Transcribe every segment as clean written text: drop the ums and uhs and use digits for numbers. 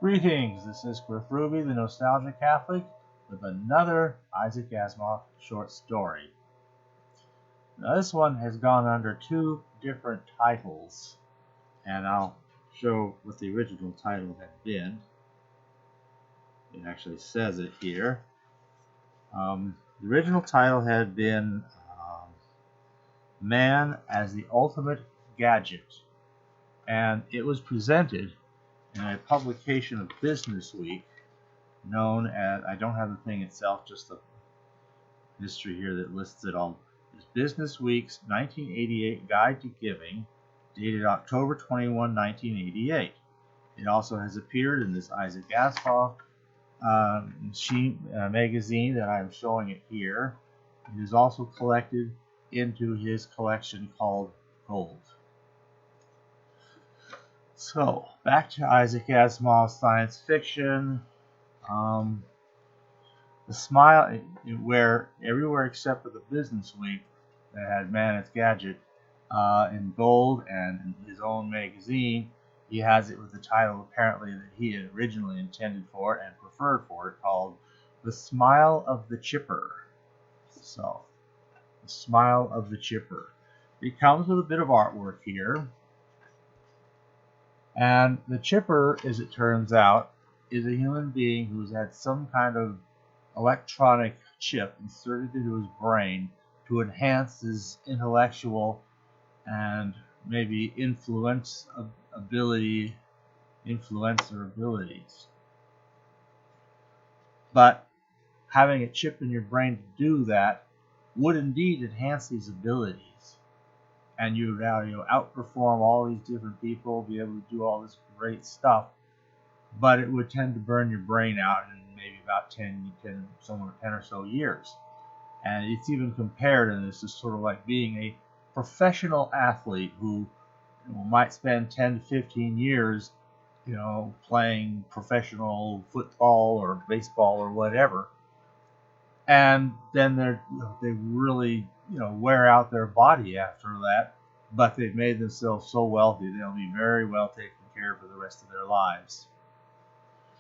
Greetings, this is Cliff Ruby, the Nostalgia Catholic, with another Isaac Asimov short story. Now, this one has gone under two different titles, and I'll show what the original title had been. It actually says it here. The original title had been Man as the Ultimate Gadget, and it was presented in a publication of Business Week known as, I don't have the thing itself, just the history here that lists it all. Is Business Week's 1988 Guide to Giving, dated October 21, 1988. It also has appeared in this Isaac Asimov magazine that I'm showing it here. It is also collected into his collection called Gold. So, back to Isaac Asimov's science fiction. The Smile, where everywhere except for the Business Week that had Man as Gadget in gold, and in his own magazine, he has it with the title apparently that he had originally intended for and preferred for it, called The Smile of the Chipper. So, The Smile of the Chipper. It comes with a bit of artwork here. And the chipper, as it turns out, is a human being who's had some kind of electronic chip inserted into his brain to enhance his intellectual and maybe influencer abilities. But having a chip in your brain to do that would indeed enhance these abilities. And you would outperform all these different people, be able to do all this great stuff, but it would tend to burn your brain out in maybe about 10 or so years. And it's even compared, and this is sort of like being a professional athlete who might spend 10 to 15 years, playing professional football or baseball or whatever, and then they really wear out their body after that, but they've made themselves so wealthy they'll be very well taken care of for the rest of their lives.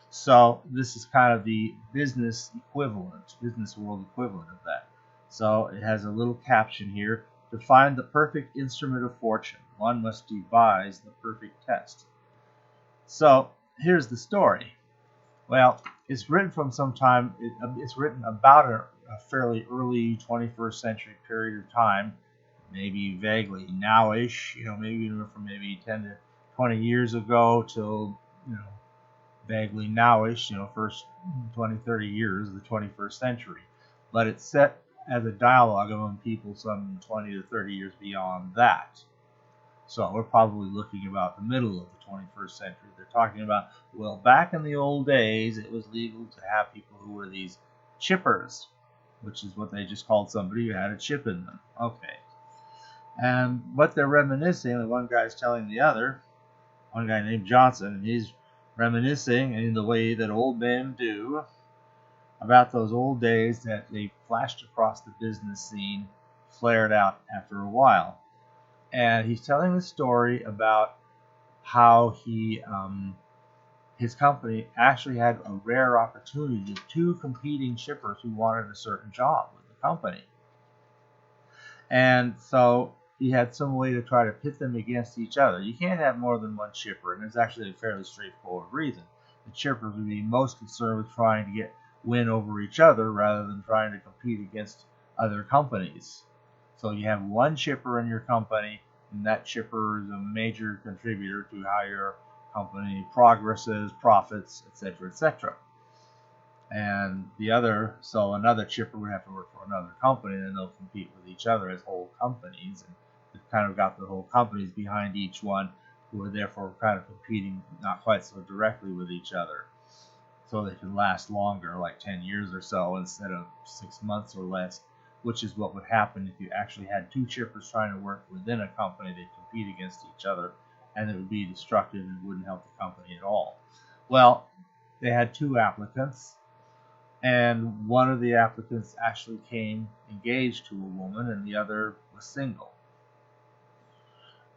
So this is kind of the business world equivalent of that. So it has a little caption here: to find the perfect instrument of fortune, one must devise the perfect test. So here's the story. Well, it's written from some time. It's written about a fairly early 21st century period of time, maybe vaguely nowish, maybe from maybe 10 to 20 years ago till, vaguely nowish, first 20, 30 years of the 21st century. But it's set as a dialogue among people some 20 to 30 years beyond that. So we're probably looking about the middle of the 21st century. They're talking about, well, back in the old days, it was legal to have people who were these chippers, which is what they just called somebody who had a chip in them. Okay. And what they're reminiscing, the one guy's telling the other, one guy named Johnson, and he's reminiscing in the way that old men do about those old days that they flashed across the business scene, flared out after a while. And he's telling the story about how his company actually had a rare opportunity of two competing shippers who wanted a certain job with the company. And so he had some way to try to pit them against each other. You can't have more than one shipper, and it's actually a fairly straightforward reason. The shippers would be most concerned with trying to win over each other rather than trying to compete against other companies. So you have one shipper in your company, and that shipper is a major contributor to how your company progresses, profits, etc., etc. And another shipper would have to work for another company, and then they'll compete with each other as whole companies, and they've kind of got the whole companies behind each one, who are therefore kind of competing not quite so directly with each other, so they can last longer, like 10 years or so instead of 6 months or less, which is what would happen if you actually had two shippers trying to work within a company. They'd compete against each other, and it would be destructive and wouldn't help the company at all. Well, they had two applicants, and one of the applicants actually came engaged to a woman, and the other was single.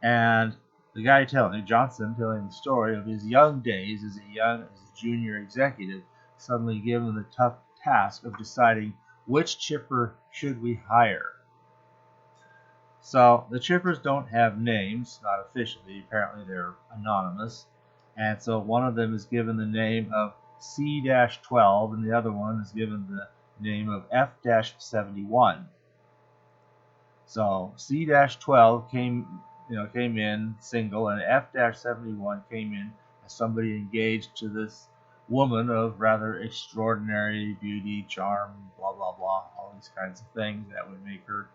And the guy Johnson telling the story of his young days as a junior executive, suddenly given the tough task of deciding which chipper should we hire. So the chippers don't have names, not officially. Apparently they're anonymous. And so one of them is given the name of C-12 and the other one is given the name of F-71. So C-12 came in single, and F-71 came in as somebody engaged to this woman of rather extraordinary beauty, charm, blah blah blah, all these kinds of things that would make her,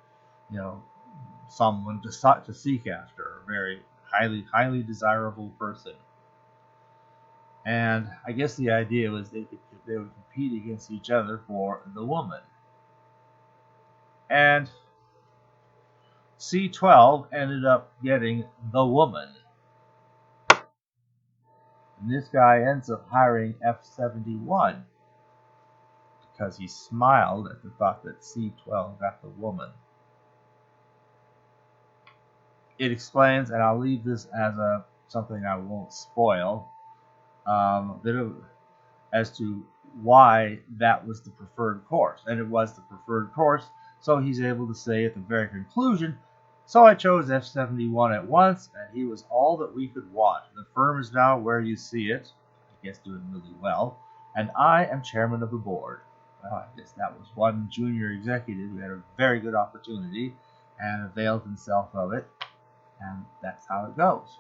someone to seek after, a very highly desirable person. And I guess the idea was they would compete against each other for the woman. And C-12 ended up getting the woman. And this guy ends up hiring F-71 because he smiled at the thought that C-12 got the woman. It explains, and I'll leave this as something I won't spoil, as to why that was the preferred course. And it was the preferred course, so he's able to say at the very conclusion, so I chose F-71 at once, and he was all that we could want. The firm is now where you see it, I guess doing really well, and I am chairman of the board. Well, I guess that was one junior executive who had a very good opportunity and availed himself of it, and that's how it goes.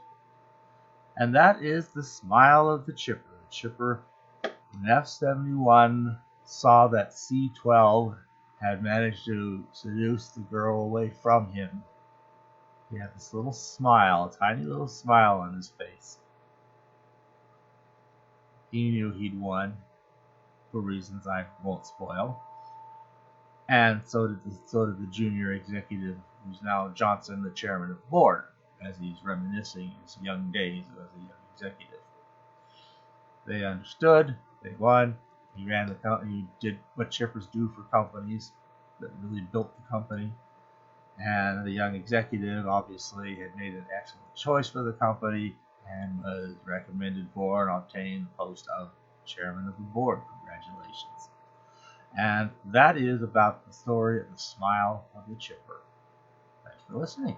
And that is the smile of the chipper. The chipper in F-71 saw that C-12 had managed to seduce the girl away from him. He had this little smile, a tiny little smile on his face. He knew he'd won, for reasons I won't spoil. And so did the junior executive, who's now Johnson, the chairman of the board, as he's reminiscing his young days as a young executive. They understood, they won. He ran the company, he did what chippers do for companies that really built the company. And the young executive obviously had made an excellent choice for the company and was recommended for and obtained the post of chairman of the board. Congratulations. And that is about the story of the smile of the chipper. Thanks for listening.